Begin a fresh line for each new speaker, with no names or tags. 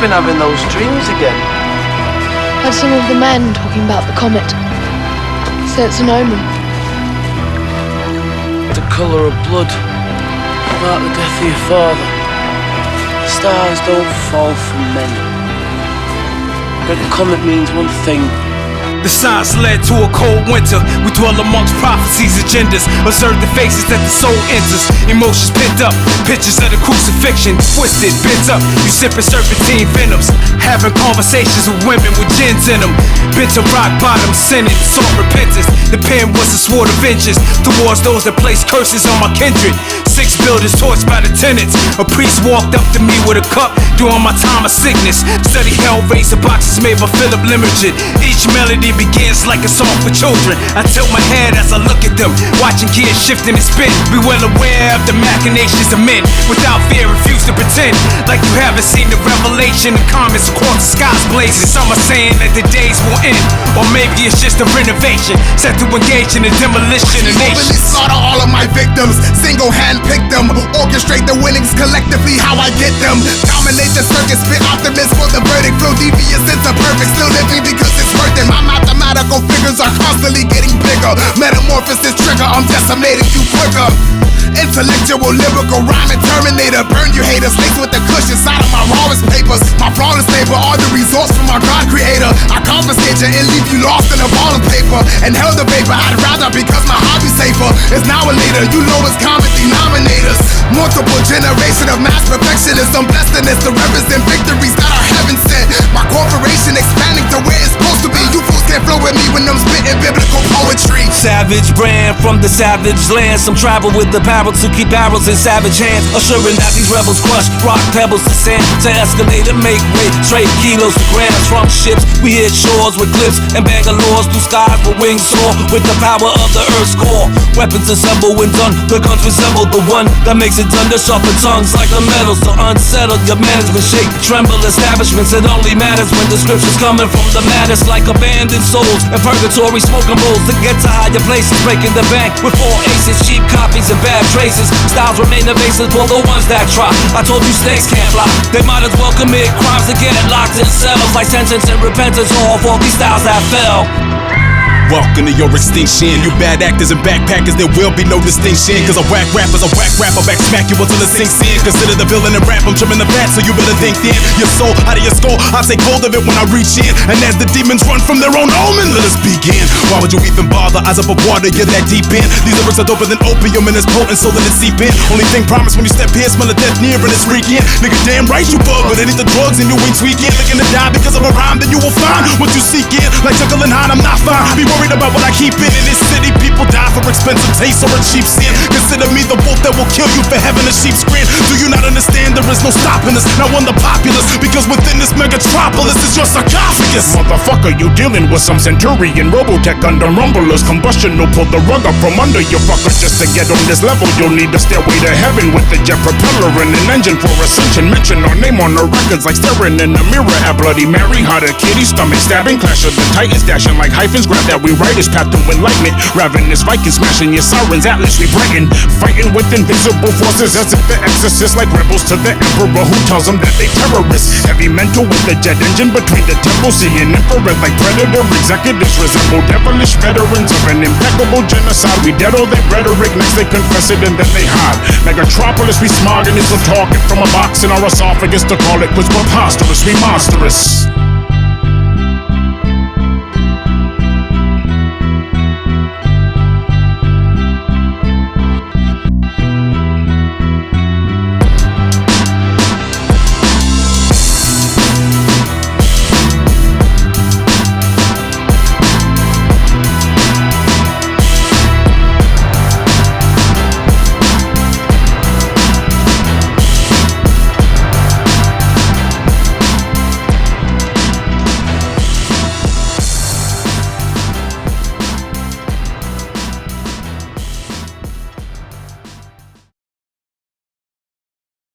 been having those dreams again.
Heard some of the men talking about the comet. Say it's an omen.
The colour of blood, about the death of your father. The stars don't fall from men. But the comet means one thing.
The signs led to a cold winter. We dwell amongst prophecies, agendas. Observe the faces that the soul enters. Emotions pent up, pictures of the crucifixion. Twisted, bent up, you sipping serpentine venoms. Having conversations with women with gins in them. Bent to rock bottom, sinning, sought repentance. The pen was a sword of vengeance towards those that placed curses on my kindred. 6 buildings torched by the tenants. A priest walked up to me with a cup during my time of sickness. Study Hellraiser boxes made by Philip Limerick. Each melody begins like a song for children. I tilt my head as I look at them, watching gears shift and spin. Be well aware of the machinations of men. Without fear, refuse to pretend like you haven't seen the revelation. The comments across the skies blazing. Some are saying that the days will end, or maybe it's just a renovation set to engage in the demolition of nations.
Slaughter all of my victims, single-hand pick them, orchestrate the winnings collectively. How I get them, dominate the circuit, spit optimism for the verdict. Flow devious into perfect, still living because it's worth it. My mathematical figures are constantly getting bigger. Metamorphosis trigger, I'm decimating you quicker. Intellectual, lyrical, rhyming terminator. Burn you haters, laced with the cushion inside of my rawest papers. My flawless labor are the results from my God creator. I confiscate you and leave you lost in a ball of paper and held the vapor. I'd rather because my hobby's safer. It's now or later, you lowest common denominators. Multiple generation of mass perfectionism. Blessed in this to represent victories that are heaven sent. My corporation expanding to where it's supposed to be. You fools can't flow with me when I'm spitting biblical poetry.
Savage brand from the savage land. Some travel with the power to keep arrows in savage hands, assuring that these rebels crush rock pebbles to sand, to escalate and make way, straight kilos to grams from ships. We hit shores with cliffs and Bangalores through skies with wings soar with the power of the earth's core. Weapons assemble when done, the guns resemble the one that makes it done to sharpen tongues like the metals to unsettle your management shake, tremble establishments. It only matters when the scriptures coming from the maddest, like abandoned souls and purgatory smoking bowls to get to higher places, breaking the bank with 4 aces, cheap copies and bad traces. Styles remain evasive for the ones that try. I told you snakes can't fly. They might as well commit crimes to get locked in cells, like sentence and repentance all for these styles that fell.
Welcome to your extinction. You bad actors and backpackers, there will be no distinction. Cause a whack rapper's a whack rapper, back smack you until it sinks in. Consider the villain in rap, I'm trimming the fat, so you better think thin. Your soul out of your skull, I take hold of it when I reach in. And as the demons run from their own omen, let us begin. Why would you even bother? Eyes up of water, you're that deep in. These lyrics are doper than opium and it's potent, so let it seep in. Only thing promised when you step here, smell of death near and it's freaking. Nigga, damn right you bug, but it ain't the drugs and you ain't tweaking. Looking to die because of a rhyme, then you will find what you seek in. Like Jekyll and Hyde, I'm not fine. Be worried about what I keep in this city. People die for expensive taste or a cheap sin. Consider me the wolf that will kill you for having a sheep's grin. Do you not understand there is no stopping us? Not one the populace, because within this megatropolis is your sarcophagus.
Motherfucker, you dealing with some centurion Robotech under rumblers. Combustion will pull the rug up from under your fucker. Just to get on this level, you'll need a stairway to heaven with a jet propeller and an engine for ascension. Mention our name on the records like staring in the mirror at Bloody Mary. Hot a kitty, stomach stabbing, clash of the titans, dashing like hyphens. Grab that, we write his path to enlightenment. Ravenous Vikings smashing your sirens, Atlas we brighten. Fighting with invisible forces as if the exorcists, like rebels to the emperor who tells them that they terrorists. Heavy mental with the jet engine between the temples, seeing infrared like predator. Executives resemble devilish veterans of an impeccable genocide. We dead all their rhetoric, next they confess it and then they hide. Megatropolis, we smogging is talking from a box in our esophagus. To call it was preposterous, we monstrous.